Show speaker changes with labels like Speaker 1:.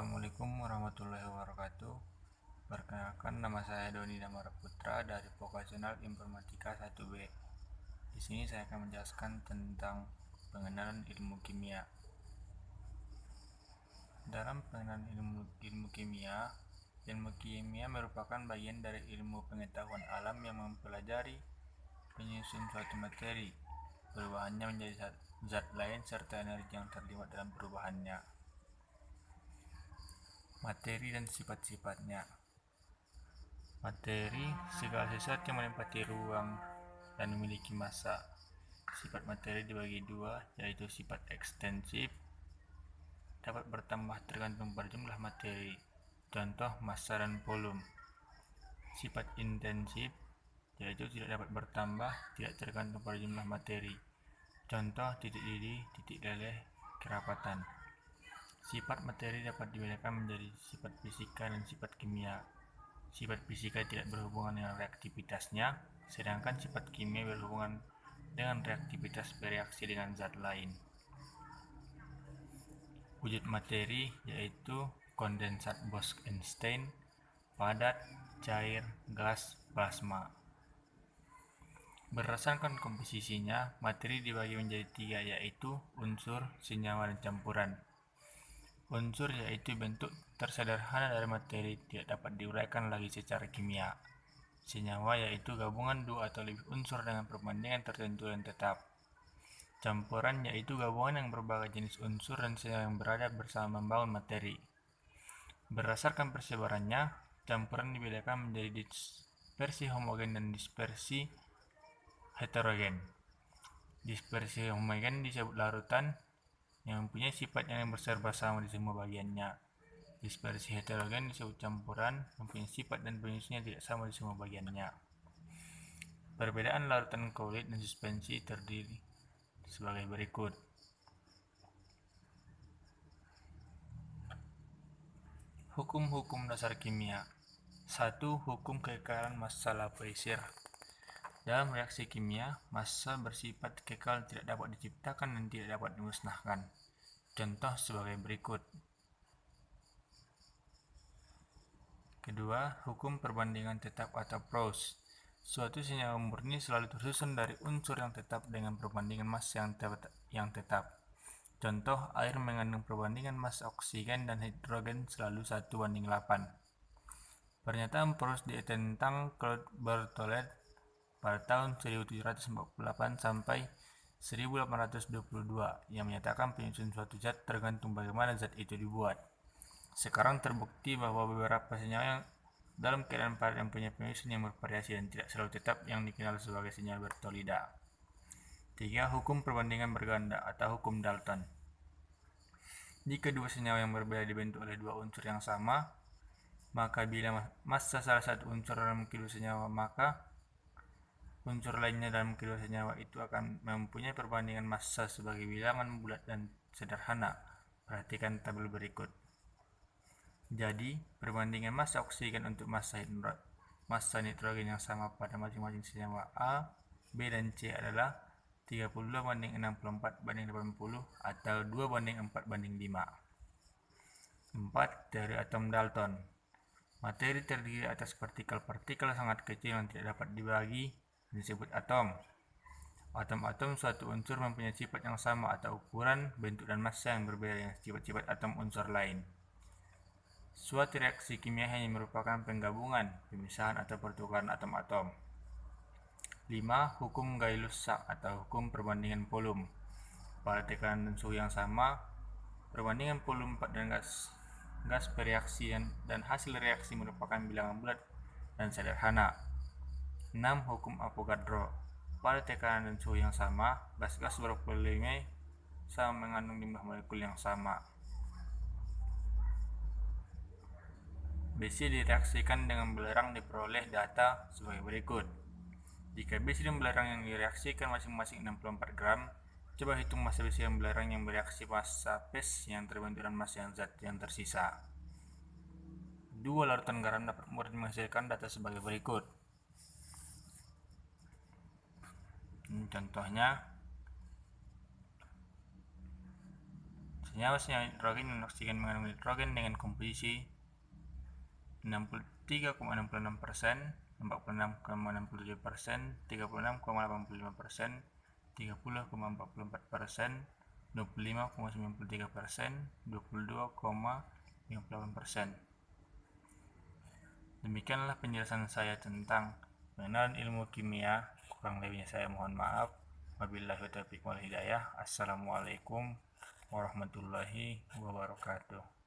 Speaker 1: Assalamualaikum warahmatullahi wabarakatuh. Perkenalkan, nama saya Doni Damara Putra dari Vokasional Informatika 1B. Di sini saya akan menjelaskan tentang pengenalan ilmu kimia. Dalam pengenalan ilmu kimia merupakan bagian dari ilmu pengetahuan alam yang mempelajari penyusun suatu materi, perubahannya menjadi zat lain, serta energi yang terlibat dalam perubahannya. Materi dan sifat-sifatnya. Materi, segala sesuatu yang menempati ruang dan memiliki massa. Sifat materi dibagi dua, yaitu sifat ekstensif, dapat bertambah tergantung pada jumlah materi, contoh massa dan volume. Sifat intensif, yaitu tidak dapat bertambah, tidak tergantung pada jumlah materi, contoh titik lidi, titik leleh, kerapatan. Sifat materi dapat dibedakan menjadi sifat fisika dan sifat kimia. Sifat fisika tidak berhubungan dengan reaktivitasnya, sedangkan sifat kimia berhubungan dengan reaktivitas bereaksi dengan zat lain. Wujud materi yaitu kondensat Bose-Einstein, padat, cair, gas, plasma. Berdasarkan komposisinya, materi dibagi menjadi tiga, yaitu unsur, senyawa, dan campuran. Unsur yaitu bentuk tersederhana dari materi, tidak dapat diuraikan lagi secara kimia. Senyawa yaitu gabungan dua atau lebih unsur dengan perbandingan tertentu dan tetap. Campuran yaitu gabungan yang berbagai jenis unsur dan senyawa yang berada bersama membangun materi. Berdasarkan persebarannya, campuran dibedakan menjadi dispersi homogen dan dispersi heterogen. Dispersi homogen disebut larutan yang mempunyai sifat yang berserba sama di semua bagiannya. Dispersi heterogen disebut campuran mempunyai sifat dan penyusunnya tidak sama di semua bagiannya. Perbedaan larutan kulit dan suspensi terdiri sebagai berikut. Hukum-hukum dasar kimia. 1. Hukum kekekalan massa Lavoisier. Dalam reaksi kimia, massa bersifat kekal, tidak dapat diciptakan dan tidak dapat dimusnahkan. Contoh sebagai berikut. Kedua, hukum perbandingan tetap atau Proust. Suatu senyawa murni selalu tersusun dari unsur yang tetap dengan perbandingan massa yang tetap. Contoh, air mengandung perbandingan massa oksigen dan hidrogen selalu 1:8. Pernyataan Proust tentang Claude Berthollet pada tahun 1748 sampai 1822 yang menyatakan penyusun suatu zat tergantung bagaimana zat itu dibuat. Sekarang terbukti bahwa beberapa senyawa yang dalam keadaan padat mempunyai penyusun yang bervariasi dan tidak selalu tetap, yang dikenal sebagai senyawa Bertolida. 3. Hukum perbandingan berganda atau hukum Dalton. Jika dua senyawa yang berbeda dibentuk oleh dua unsur yang sama, maka bila massa salah satu unsur dalam kedua senyawa, maka unsur lainnya dalam kedua senyawa itu akan mempunyai perbandingan massa sebagai bilangan bulat dan sederhana. Perhatikan tabel berikut. Jadi, perbandingan massa oksigen untuk massa nitrogen yang sama pada masing-masing senyawa A, B, dan C adalah 32:64:80 atau 2:4:5. 4. Teori atom Dalton. Materi terdiri atas partikel-partikel sangat kecil yang tidak dapat dibagi, disebut atom. Atom-atom suatu unsur mempunyai sifat yang sama atau ukuran, bentuk, dan massa yang berbeda dengan sifat-sifat atom unsur lain. Suatu reaksi kimia hanya merupakan penggabungan, pemisahan, atau pertukaran atom-atom. 5. Hukum Gay-Lussac atau hukum perbandingan volume. Pada tekanan dan suhu yang sama, perbandingan volume dan gas bereaksi dan hasil reaksi merupakan bilangan bulat dan sederhana. 6. Hukum Avogadro. Pada tekanan dan suhu yang sama, gas-gas bervolume sama mengandung jumlah molekul yang sama. BC direaksikan dengan belerang diperoleh data sebagai berikut. Jika BC dan belerang yang direaksikan masing-masing 64 gram, coba hitung massa BC dan belerang yang bereaksi, massa phase yang terbentuk, dan massa yang zat yang tersisa. Dua larutan garam dapat mudah menghasilkan data sebagai berikut. Contohnya Senyawa hidrogen dan oksigen mengandung nitrogen dengan komposisi 63,66%, 46,67%, 36,85%, 30,44%, 25,93%, 22,58%. Demikianlah penjelasan saya tentang pengenalan ilmu kimia. Kurang lebihnya saya mohon maaf. Wabillahi taufiq wal hidayah. Assalamualaikum warahmatullahi wabarakatuh.